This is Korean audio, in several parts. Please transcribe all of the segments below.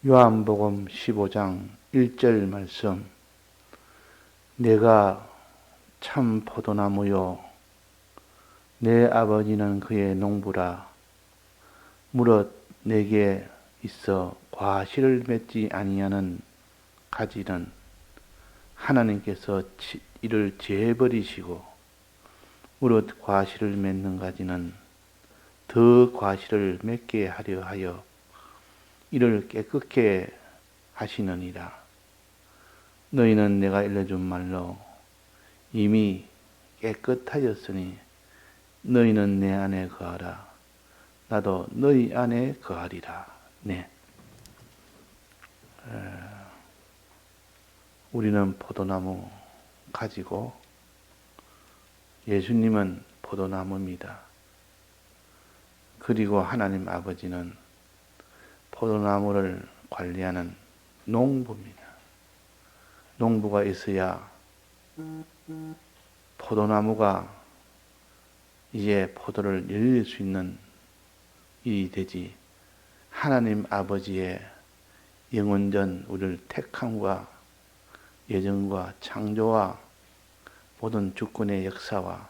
요한복음 15장 1절 말씀. 내가 참 포도나무요 내 아버지는 그의 농부라. 무릇 내게 있어 과실을 맺지 아니하는 가지는 하나님께서 이를 제버리시고 무릇 과실을 맺는 가지는 더 과실을 맺게 하려 하여 이를 깨끗게 하시느니라. 너희는 내가 알려준 말로 이미 깨끗하였으니 너희는 내 안에 거하라. 나도 너희 안에 거하리라. 네. 우리는 포도나무 가지고 예수님은 포도나무입니다. 그리고 하나님 아버지는 포도나무를 관리하는 농부입니다. 농부가 있어야 포도나무가 이제 포도를 열릴 수 있는 일이 되지. 하나님 아버지의 영원전 우리를 택함과 예정과 창조와 모든 주권의 역사와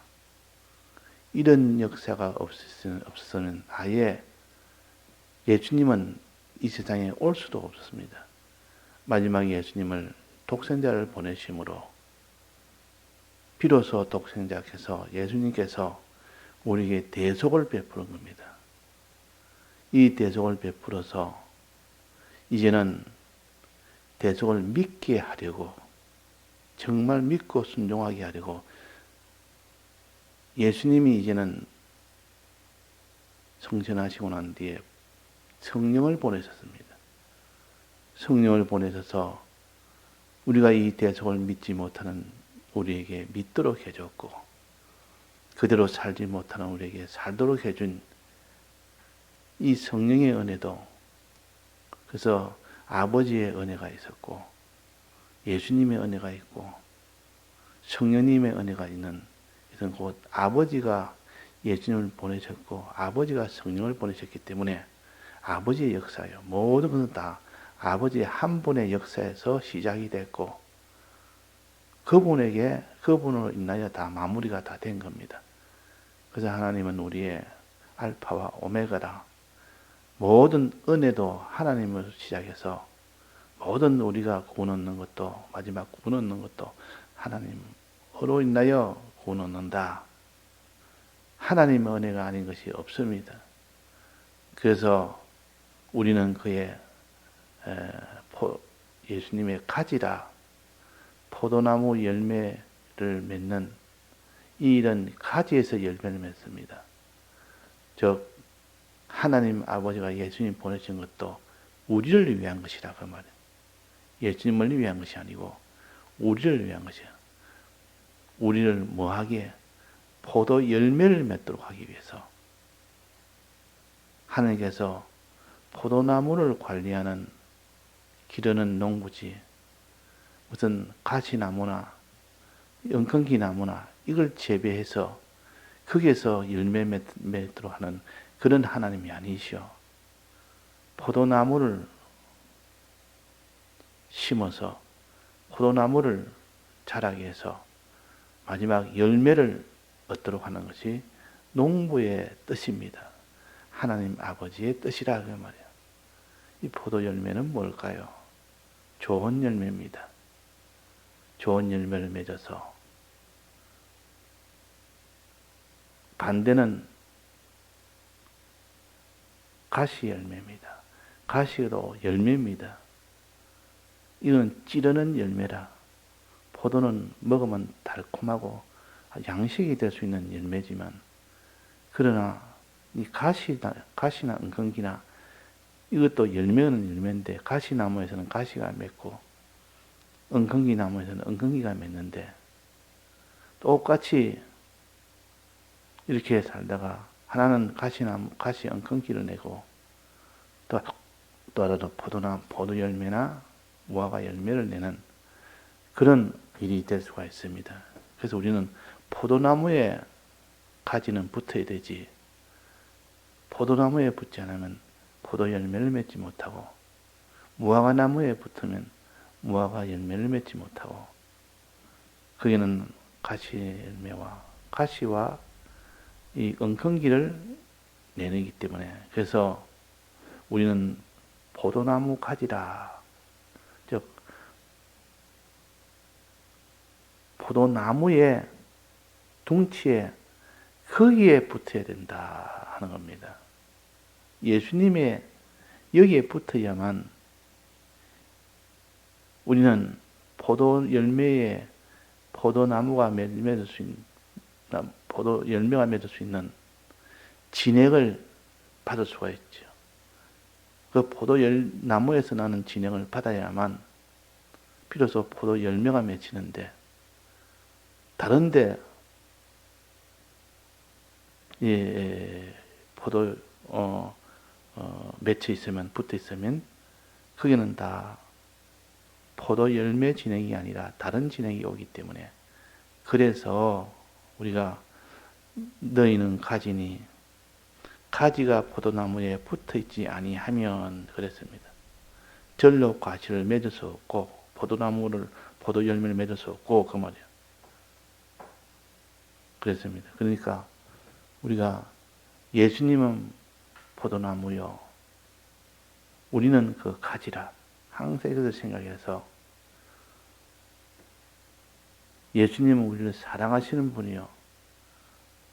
이런 역사가 없어서는 아예 예수님은 이 세상에 올 수도 없었습니다. 마지막 예수님을 독생자를 보내심으로 비로소 독생자께서 예수님께서 우리에게 대속을 베푸는 겁니다. 이 대속을 베풀어서 이제는 대속을 믿게 하려고, 정말 믿고 순종하게 하려고 예수님이 이제는 성천하시고 난 뒤에 성령을 보내셨습니다. 성령을 보내셔서 우리가 이 대속을 믿지 못하는 우리에게 믿도록 해줬고, 그대로 살지 못하는 우리에게 살도록 해준 이 성령의 은혜도, 그래서 아버지의 은혜가 있었고 예수님의 은혜가 있고 성령님의 은혜가 있는, 이런 곧 아버지가 예수님을 보내셨고 아버지가 성령을 보내셨기 때문에 아버지의 역사예요. 모든 것은 다 아버지의 한 분의 역사에서 시작이 됐고 그분으로 인하여 다 마무리가 다 된 겁니다. 그래서 하나님은 우리의 알파와 오메가라. 모든 은혜도 하나님으로 시작해서 모든 우리가 구원 얻는 것도, 마지막 구원 얻는 것도 하나님으로 인하여 구원 얻는다. 하나님의 은혜가 아닌 것이 없습니다. 그래서 우리는 그의 예수님의 가지라, 포도나무 열매를 맺는 이런 가지에서 열매를 맺습니다. 즉 하나님 아버지가 예수님 보내신 것도 우리를 위한 것이라 그 말이에요. 예수님을 위한 것이 아니고 우리를 위한 것이야. 우리를 뭐하기에? 포도 열매를 맺도록 하기 위해서 하나님께서 포도나무를 관리하는, 기르는 농부지 무슨 가시나무나 연근기나무나 이걸 재배해서 거기에서 열매 맺도록 하는 그런 하나님이 아니시오. 포도나무를 심어서 포도나무를 자라게 해서 마지막 열매를 얻도록 하는 것이 농부의 뜻입니다. 하나님 아버지의 뜻이라 그 말이에요. 이 포도 열매는 뭘까요? 좋은 열매입니다. 좋은 열매를 맺어서, 반대는 가시 열매입니다. 가시도 열매입니다. 이건 찌르는 열매라. 포도는 먹으면 달콤하고 양식이 될 수 있는 열매지만, 그러나 이 가시나 은근기나 이것도 열매는 열매인데 가시나무에서는 가시가 맺고 은근기 나무에서는 은근기가 맺는데, 똑같이 이렇게 살다가 하나는 가시 은근기를 내고 또 하나도 포도 열매나 무화과 열매를 내는 그런 일이 될 수가 있습니다. 그래서 우리는 포도나무에 가지는 붙어야 되지, 포도나무에 붙지 않으면 포도 열매를 맺지 못하고 무화과 나무에 붙으면 무화과 열매를 맺지 못하고 거기는 가시 열매와 가시와 이 엉겅기를 내리기 때문에 그래서 우리는 포도나무 가지라. 즉 포도나무의 둥치에 거기에 붙어야 된다 하는 겁니다. 예수님의 여기에 붙어야만 우리는 포도 열매에 포도나무가 맺을 수 있는 포도 열매가 맺을 수 있는 진액을 받을 수가 있죠. 그 포도 나무에서 나는 진액을 받아야만 비로소 포도 열매가 맺히는데 다른데 포도 맺혀 있으면 붙어 있으면 거기는 다 포도 열매 진액이 아니라 다른 진액이 오기 때문에 그래서 우리가 너희는 가지니 가지가 포도나무에 붙어 있지 아니하면 그랬습니다. 절로 과실을 맺을 수 없고 포도 열매를 맺을 수 없고 그 말이에요. 그랬습니다. 그러니까 우리가 예수님은 포도나무요 우리는 그 가지라 항상 이것을 생각해서 예수님은 우리를 사랑하시는 분이요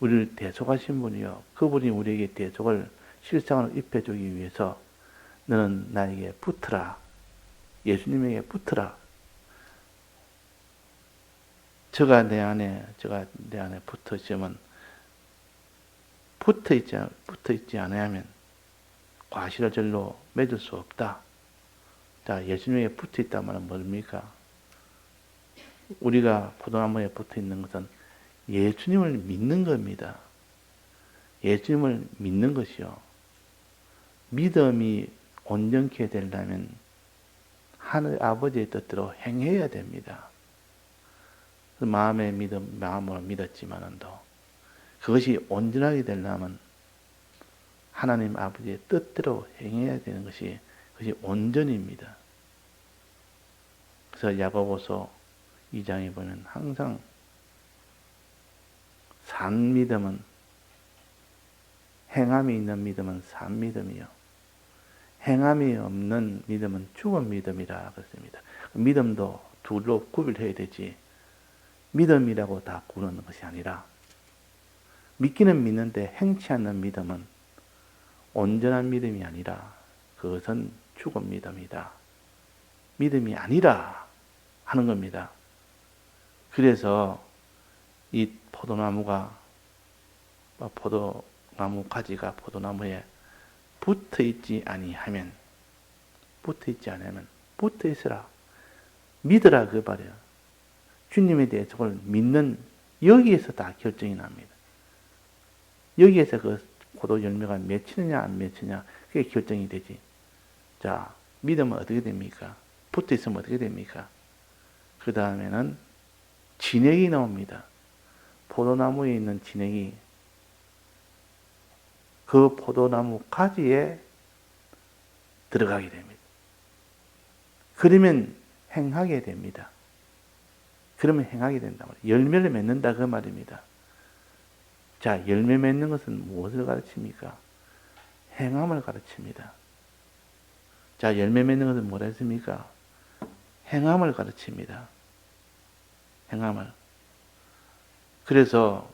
우리를 대속하신 분이요 그분이 우리에게 대속을 실상으로 입혀주기 위해서 너는 나에게 붙으라 예수님에게 붙으라 저가 내 안에 붙어 있으면 붙어 있지 않으면 과실을 절로 맺을 수 없다. 자, 예수님에게 붙어 있단 말은 뭡니까? 우리가 포도나무에 붙어 있는 것은 예수님을 믿는 겁니다. 예수님을 믿는 것이요. 믿음이 온전케 되려면 하늘 아버지의 뜻대로 행해야 됩니다. 마음으로 믿었지만도 그것이 온전하게 되려면 하나님 아버지의 뜻대로 행해야 되는 것이 그것이 온전입니다. 그래서 야고보서 2장에 보면 항상 산 믿음은 행함이 있는 믿음은 산 믿음이요. 행함이 없는 믿음은 죽은 믿음이라 그랬습니다. 믿음도 둘로 구별해야 되지 믿음이라고 다 구분하는 것이 아니라 믿기는 믿는데 행치 않는 믿음은 온전한 믿음이 아니라 그것은 죽은 믿음이다. 믿음이 아니라 하는 겁니다. 그래서 이 포도나무 가지가 포도나무에 붙어 있지 않으면 붙어 있으라. 믿으라 그 말이에요. 주님에 대해 저걸 믿는 여기에서 다 결정이 납니다. 여기에서 그 포도 열매가 맺히느냐 안 맺히느냐 그게 결정이 되지. 자, 믿으면 어떻게 됩니까? 붙어 있으면 어떻게 됩니까? 그 다음에는 진액이 나옵니다. 포도나무에 있는 진액이 그 포도나무 가지에 들어가게 됩니다. 그러면 행하게 됩니다. 그러면 행하게 된다 말이에요. 열매를 맺는다 그 말입니다. 자, 열매 맺는 것은 무엇을 가르칩니까? 행함을 가르칩니다. 자, 열매 맺는 것은 뭐라 했습니까? 행함을 가르칩니다. 행함을. 그래서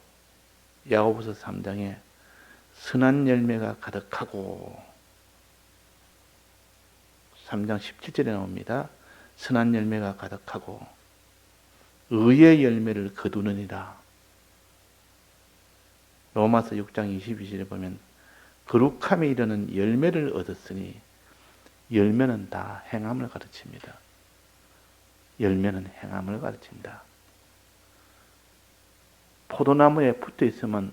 야고보서 3장에 선한 열매가 가득하고 3장 17절에 나옵니다. 선한 열매가 가득하고 의의 열매를 거두느니라. 로마서 6장 22절에 보면 거룩함에 이르는 열매를 얻었으니 열매는 다 행함을 가르칩니다. 열매는 행함을 가르친다. 포도나무에 붙어 있으면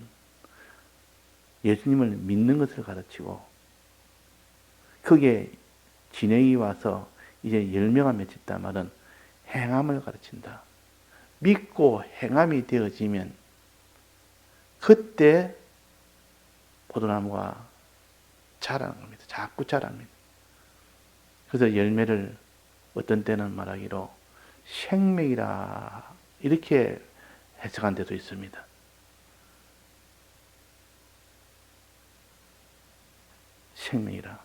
예수님을 믿는 것을 가르치고 거기에 진액이 와서 이제 열매가 맺혔단 말은 행함을 가르친다. 믿고 행함이 되어지면 그때 포도나무가 자라는 겁니다. 자꾸 자랍니다. 그래서 열매를 어떤 때는 말하기로 생명이라 이렇게 해석한 데도 있습니다. 생명이라.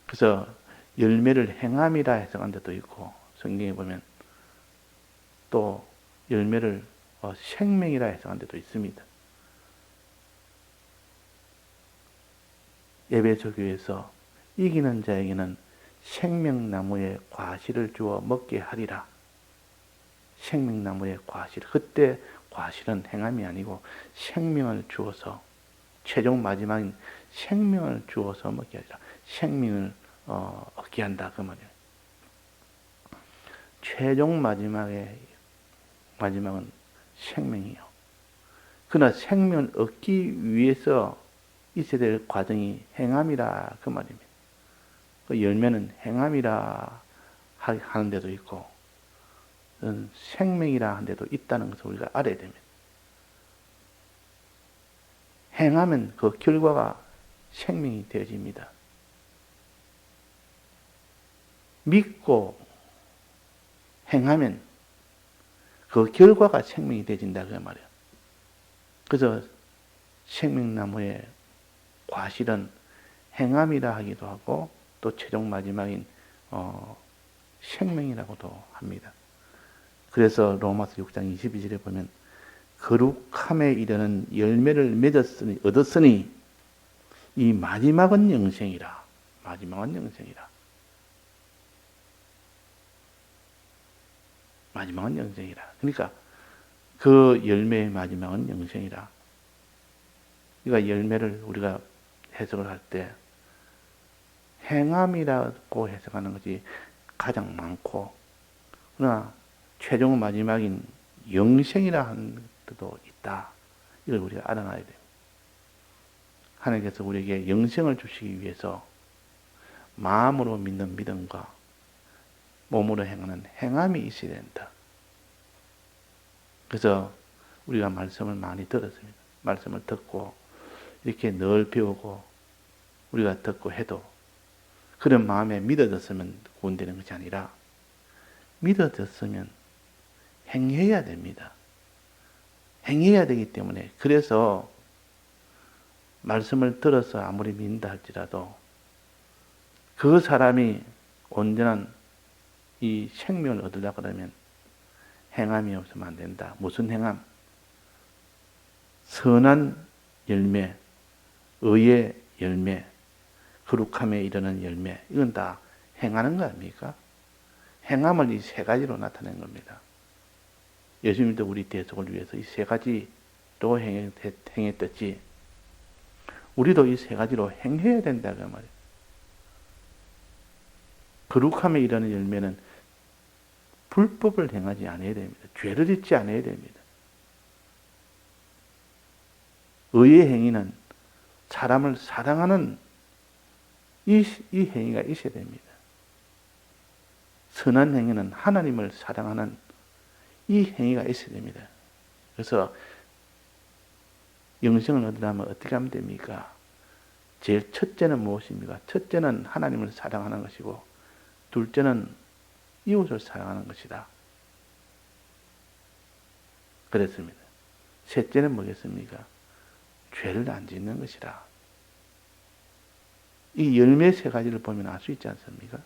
그래서 열매를 행함이라 해석한 데도 있고, 성경에 보면 또 열매를 생명이라 해석한 데도 있습니다. 에베소 교회에서 이기는 자에게는 생명나무의 과실을 주어 먹게 하리라. 생명나무의 과실. 그때 과실은 행함이 아니고 생명을 주어서, 최종 마지막인 생명을 주어서 먹게 하리라. 생명을 얻게 한다 그 말이에요. 최종 마지막은 생명이요. 그러나 생명을 얻기 위해서 있어야 될 과정이 행함이라 그 말입니다. 그 열매는 행함이라 하는 데도 있고 생명이라 하는 데도 있다는 것을 우리가 알아야 됩니다. 행하면 그 결과가 생명이 되어집니다. 믿고 행하면 그 결과가 생명이 되어진다 그 말이에요. 그래서 생명나무의 과실은 행함이라 하기도 하고 또 최종 마지막인 생명이라고도 합니다. 그래서 로마서 6장 22절에 보면 거룩함에 이르는 열매를 얻었으니 이 마지막은 영생이라. 마지막은 영생이라. 마지막은 영생이라. 그러니까 그 열매의 마지막은 영생이라. 그러니까 열매를 우리가 해석을 할 때 행함이라고 해석하는 것이 가장 많고, 그러나 최종 마지막인 영생이라 하는 것도 있다. 이걸 우리가 알아놔야 됩니다. 하나님께서 우리에게 영생을 주시기 위해서 마음으로 믿는 믿음과 몸으로 행하는 행함이 있어야 된다. 그래서 우리가 말씀을 많이 들었습니다. 말씀을 듣고 이렇게 늘 배우고 우리가 듣고 해도 그런 마음에 믿어졌으면 구원되는 것이 아니라 믿어졌으면 행해야 됩니다. 행해야 되기 때문에, 그래서 말씀을 들어서 아무리 믿는다 할지라도 그 사람이 온전한 이 생명을 얻으려고 그러면 행함이 없으면 안 된다. 무슨 행함? 선한 열매, 의의 열매, 거룩함에 이르는 열매, 이건 다 행하는 거 아닙니까? 행함을 이 세 가지로 나타낸 겁니다. 예수님도 우리 대속을 위해서 이 세 가지로 행했듯이 우리도 이 세 가지로 행해야 된다 그 말이에요. 거룩함에 이르는 열매는 불법을 행하지 않아야 됩니다. 죄를 짓지 않아야 됩니다. 의의 행위는 사람을 사랑하는 이 행위가 있어야 됩니다. 선한 행위는 하나님을 사랑하는 이 행위가 있어야 됩니다. 그래서 영생을 얻으려면 어떻게 하면 됩니까? 제일 첫째는 무엇입니까? 첫째는 하나님을 사랑하는 것이고 둘째는 이웃을 사랑하는 것이다. 그랬습니다. 셋째는 뭐겠습니까? 죄를 안 짓는 것이다. 이 열매 세 가지를 보면 알 수 있지 않습니까?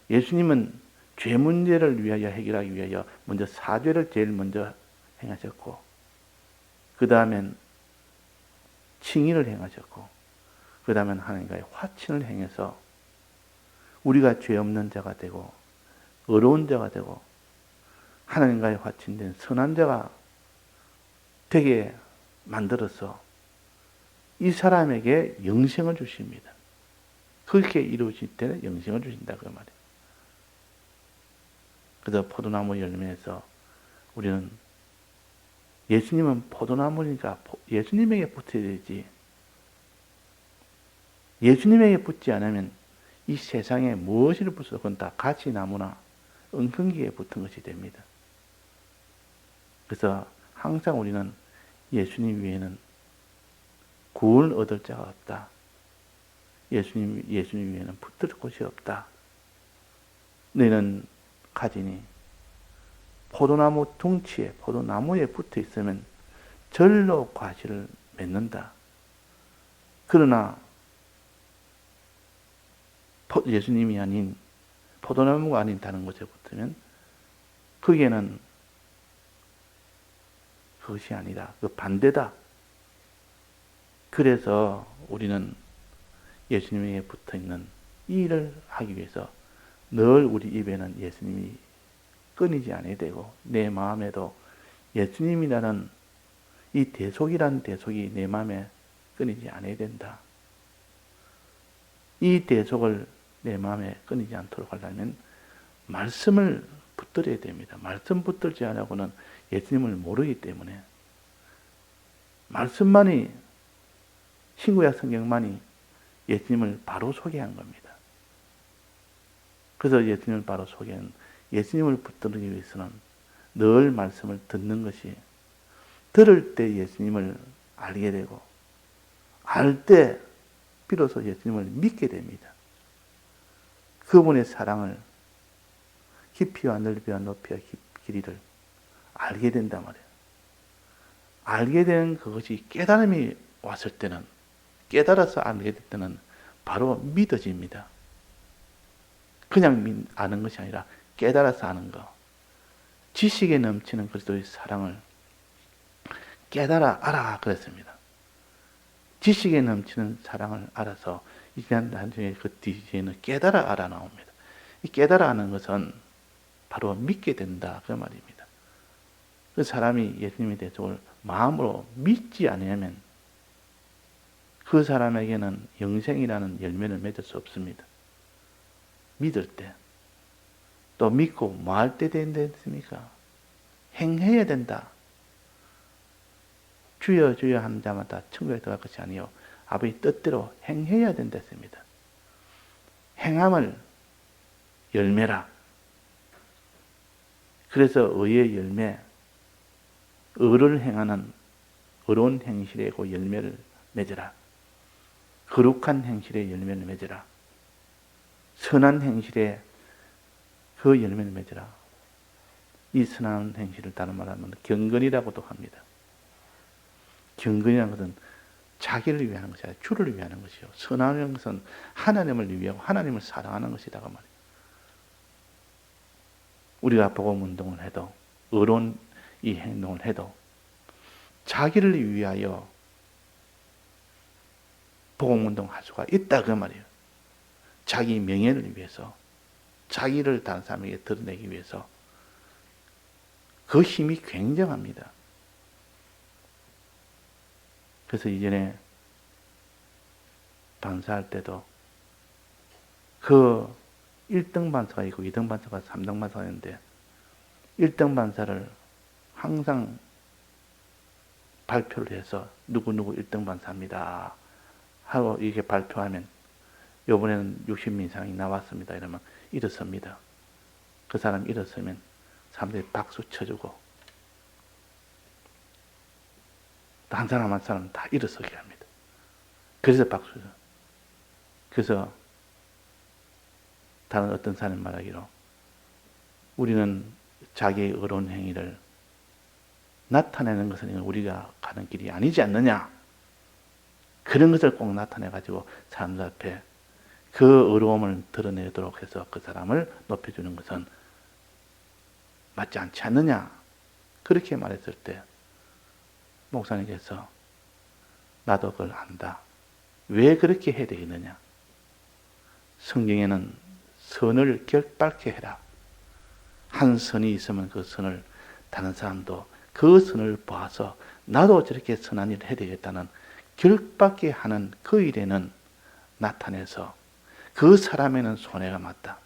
예수님은 죄 문제를 위하여 해결하기 위하여 먼저 사죄를 제일 먼저 행하셨고, 그 다음엔 칭의를 행하셨고, 그 다음엔 하나님과의 화친을 행해서 우리가 죄 없는 자가 되고 의로운 자가 되고 하나님과의 화친된 선한 자가 되게 만들어서 이 사람에게 영생을 주십니다. 그렇게 이루어질 때는 영생을 주신다 그 말이에요. 그래서 포도나무 열매에서 우리는 예수님은 포도나무니까 예수님에게 붙어야 되지, 예수님에게 붙지 않으면 이 세상에 무엇을 붙어도 그건 다 가지나무나 엉겅기에 붙은 것이 됩니다. 그래서 항상 우리는 예수님 외에는 구원을 얻을 자가 없다. 예수님 위에는 붙들 곳이 없다. 너희는 가지니 포도나무 둥치에, 포도나무에 붙어 있으면 절로 과실을 맺는다. 그러나 예수님이 아닌, 포도나무가 아닌 다른 곳에 붙으면 거기에는 그것이 아니다. 그 반대다. 그래서 우리는 예수님에게 붙어 있는 이 일을 하기 위해서 늘 우리 입에는 예수님이 끊이지 않아야 되고, 내 마음에도 예수님이라는 이 대속이라는 대속이 내 마음에 끊이지 않아야 된다. 이 대속을 내 마음에 끊이지 않도록 하려면 말씀을 붙들어야 됩니다. 말씀 붙들지 않고는 예수님을 모르기 때문에, 말씀만이, 신구약 성경만이 예수님을 바로 소개한 겁니다. 그래서 예수님을 바로 소개한, 예수님을 붙들기 위해서는 늘 말씀을 듣는 것이, 들을 때 예수님을 알게 되고, 알 때 비로소 예수님을 믿게 됩니다. 그분의 사랑을, 깊이와 넓이와 높이와 길이를 알게 된단 말이에요. 알게 된 그것이 깨달음이 왔을 때는, 깨달아서 알게 될 때는 바로 믿어집니다. 그냥 아는 것이 아니라 깨달아서 아는 것. 지식에 넘치는 그리스도의 사랑을 깨달아 알아 그랬습니다. 지식에 넘치는 사랑을 알아서 이제 나중에 그 뒤에는 깨달아 알아 나옵니다. 이 깨달아 아는 것은 바로 믿게 된다 그 말입니다. 그 사람이 예수님의 대속을 마음으로 믿지 않으면 그 사람에게는 영생이라는 열매를 맺을 수 없습니다. 믿을 때, 또 믿고 뭐 할 때 된다습니까? 행해야 된다. 주여 주여 하는 자마다 천국에 들어갈 것이 아니요 아버지 뜻대로 행해야 된다 했습니다. 행함을 열매라. 그래서 의의 열매, 의를 행하는 의로운 행실의 그 열매를 맺으라. 거룩한 행실의 열매를 맺으라. 선한 행실의 그 열매를 맺으라. 이 선한 행실을 다른 말로 하면 경건이라고도 합니다. 경건이라는 것은 자기를 위하는 것이 아니라 주를 위하는 것이요. 선한 것은 하나님을 위하고 하나님을 사랑하는 것이다가 말이에요. 우리가 복음 운동을 해도, 의로운 이 행동을 해도 자기를 위하여 복음 운동할 수가 있다 그 말이에요. 자기 명예를 위해서, 자기를 다른 사람에게 드러내기 위해서 그 힘이 굉장합니다. 그래서 이전에 반사할 때도 그 1등 반사가 있고 2등 반사가 3등 반사가 있는데 1등 반사를 항상 발표를 해서 누구누구 1등 반사입니다 하고 이게 발표하면 이번에는 60명 이상이 나왔습니다 이러면 일어섭니다. 그 사람 일어서면 사람들이 박수 쳐주고 한 사람 한 사람 다 일어서게 합니다. 그래서 박수죠. 그래서 다른 어떤 사람 말하기로 우리는 자기의 의로운 행위를 나타내는 것은 우리가 가는 길이 아니지 않느냐. 그런 것을 꼭 나타내가지고 사람들 앞에 그 의로움을 드러내도록 해서 그 사람을 높여주는 것은 맞지 않지 않느냐. 그렇게 말했을 때 목사님께서 나도 그걸 안다. 왜 그렇게 해야 되겠느냐. 성경에는 선을 결박해 해라. 한 선이 있으면 그 선을 다른 사람도 그 선을 봐서 나도 저렇게 선한 일을 해야 되겠다는 결박해 하는 그 일에는 나타내서 그 사람에는 손해가 맞다.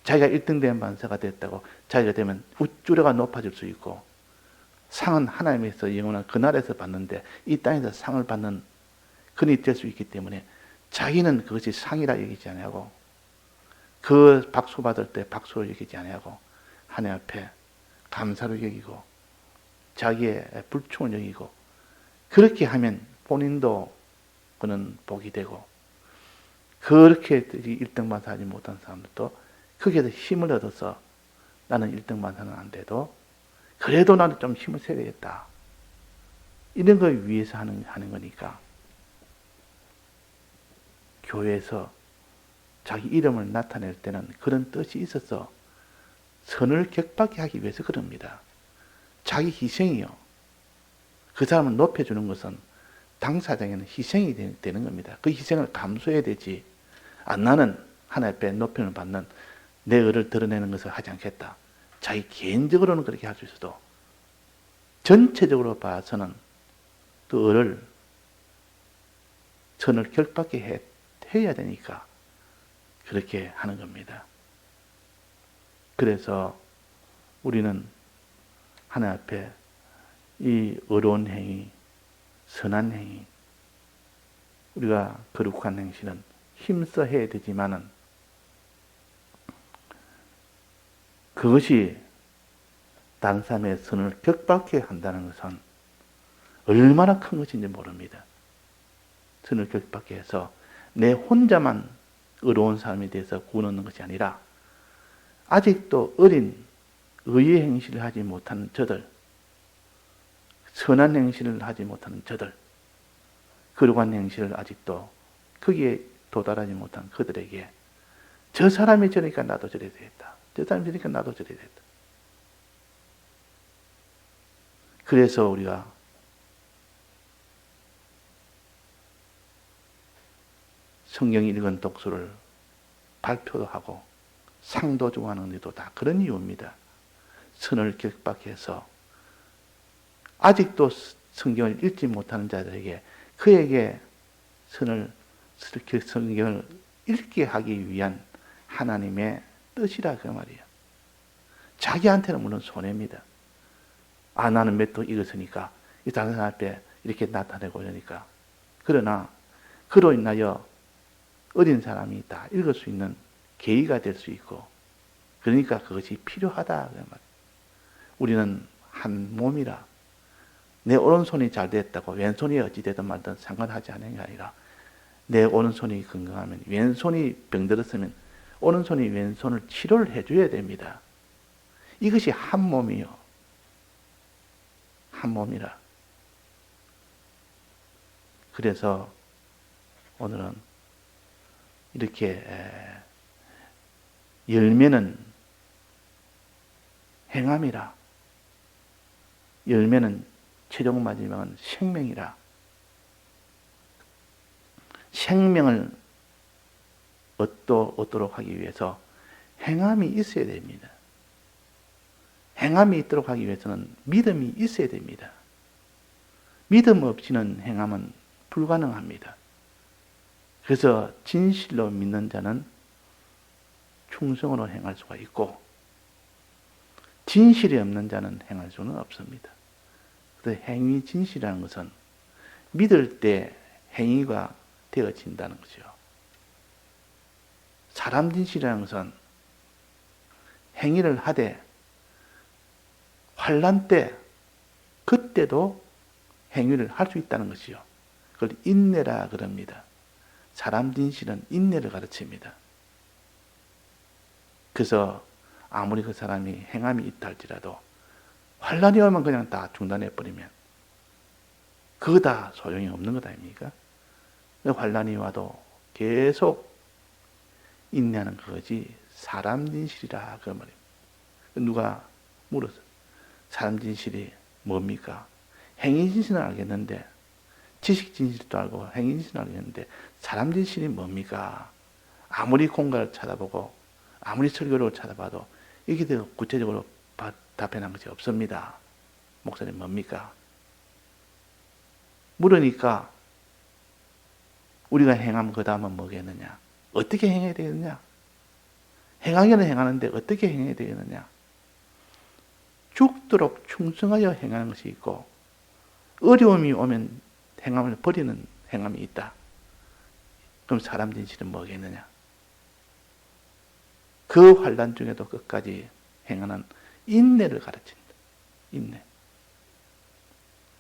자기가 1등 된 반사가 됐다고 자기가 되면 우쭈려가 높아질 수 있고 상은 하나님에서 영원한 그날에서 받는데 이 땅에서 상을 받는 근이 될 수 있기 때문에 자기는 그것이 상이라 여기지 아니하고 그 박수 받을 때 박수를 여기지 아니하고 하나님 앞에 감사를 여기고 자기의 불충을 여기고 그렇게 하면 본인도 그는 복이 되고 그렇게 1등 반사하지 못한 사람들도 거기에서 힘을 얻어서 나는 1등 반사는 안 돼도 그래도 나는 좀 힘을 세야겠다. 이런 걸 위해서 하는 거니까 교회에서 자기 이름을 나타낼 때는 그런 뜻이 있어서 선을 격받게 하기 위해서 그럽니다. 자기 희생이요. 그 사람을 높여주는 것은 당사자에게는 희생이 되는 겁니다. 그 희생을 감수해야 되지. 나는 하나님 앞에 높임을 받는 내 의를 드러내는 것을 하지 않겠다. 자기 개인적으로는 그렇게 할 수 있어도 전체적으로 봐서는 그 의를 선을 격받게 해야 되니까 그렇게 하는 겁니다. 그래서 우리는 하나님 앞에 이 의로운 행위, 선한 행위, 우리가 거룩한 행실은 힘써 해야 되지만은 그것이 다른 사람의 선을 격받게 한다는 것은 얼마나 큰 것인지 모릅니다. 선을 격받게 해서 내 혼자만 의로운 삶에 대해서 구원하는 것이 아니라 아직도 어린 의의 행실을 하지 못하는 저들, 선한 행실을 하지 못하는 저들, 거룩한 행실을 아직도 거기에 도달하지 못한 그들에게 저 사람이 저러니까 나도 저래야 되겠다. 저 사람이 저러니까 나도 저래야 되겠다. 그래서 우리가 성경 읽은 독서를 발표도 하고 상도 주고 하는 것도 다 그런 이유입니다. 선을 격받게 해서 아직도 성경을 읽지 못하는 자들에게 그에게 성경을 읽게 하기 위한 하나님의 뜻이라 그 말이에요. 자기한테는 물론 손해입니다. 나는 몇 도 읽었으니까 이 다른 사람 앞에 이렇게 나타내고 이러니까. 그러나 그로 인하여 어린 사람이 다 읽을 수 있는 계기가 될 수 있고 그러니까 그것이 필요하다. 우리는 한 몸이라 내 오른손이 잘 됐다고 왼손이 어찌 되든 말든 상관하지 않는 게 아니라 내 오른손이 건강하면 왼손이 병들었으면 오른손이 왼손을 치료를 해줘야 됩니다. 이것이 한 몸이요. 한 몸이라. 그래서 오늘은 이렇게 열매는 행함이라. 열매는 최종 마지막은 생명이라. 생명을 얻도록 하기 위해서 행함이 있어야 됩니다. 행함이 있도록 하기 위해서는 믿음이 있어야 됩니다. 믿음 없이는 행함은 불가능합니다. 그래서 진실로 믿는 자는 충성으로 행할 수가 있고 진실이 없는 자는 행할 수는 없습니다. 그래서 행위 진실이라는 것은 믿을 때 행위가 되어진다는 거죠. 사람 진실이라는 것은 행위를 하되 환난 때 그때도 행위를 할 수 있다는 것이요. 그걸 인내라 그럽니다. 사람 진실은 인내를 가르칩니다. 그래서 아무리 그 사람이 행함이 있다 할지라도 환난이 오면 그냥 다 중단해 버리면 그거 다 소용이 없는 것 아닙니까? 환난이 와도 계속 인내하는 그것이 사람 진실이라 그 말입니다. 누가 물었어요. 사람 진실이 뭡니까? 행위 진실은 알겠는데 지식 진실도 알고 행위 진실은 알겠는데 사람 진실이 뭡니까? 아무리 공과를 찾아보고 아무리 설교를 찾아봐도 이게 더 구체적으로 답변한 것이 없습니다. 목사님 뭡니까? 물으니까 우리가 행하면 그 다음은 뭐겠느냐? 어떻게 행해야 되겠느냐? 행하기는 행하는데 어떻게 행해야 되겠느냐? 죽도록 충성하여 행하는 것이 있고 어려움이 오면 행함을 버리는 행함이 있다. 그럼 사람 진실은 뭐겠느냐? 그 환난 중에도 끝까지 행하는 인내를 가르친다. 인내.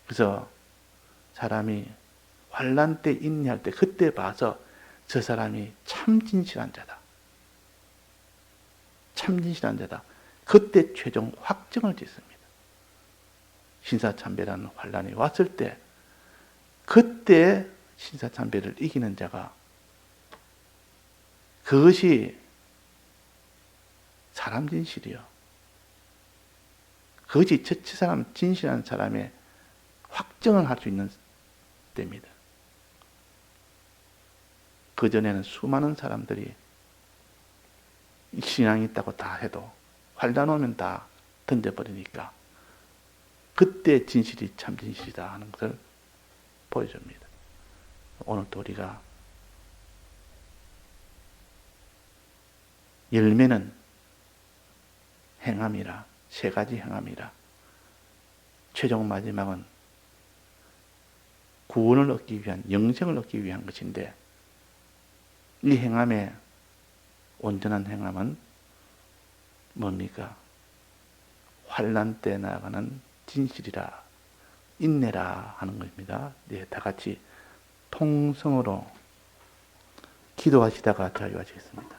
그래서 사람이 환난 때 인내할 때 그때 봐서 저 사람이 참 진실한 자다. 참 진실한 자다. 그때 최종 확정을 짓습니다. 신사참배라는 환란이 왔을 때 그때 신사참배를 이기는 자가 그것이 사람 진실이요. 그것이 저 사람 진실한 사람의 확정을 할 수 있는 때입니다. 그전에는 수많은 사람들이 신앙이 있다고 다 해도 환란 오면 다 던져버리니까 그때 진실이 참 진실이다 하는 것을 보여줍니다. 오늘도 우리가 열매는 행함이라, 세 가지 행함이라, 최종 마지막은 구원을 얻기 위한, 영생을 얻기 위한 것인데 이 행함의 온전한 행함은 뭡니까? 환난 때 나아가는 진실이라, 인내라 하는 것입니다. 네, 다 같이 통성으로 기도하시다가 자유하시겠습니다.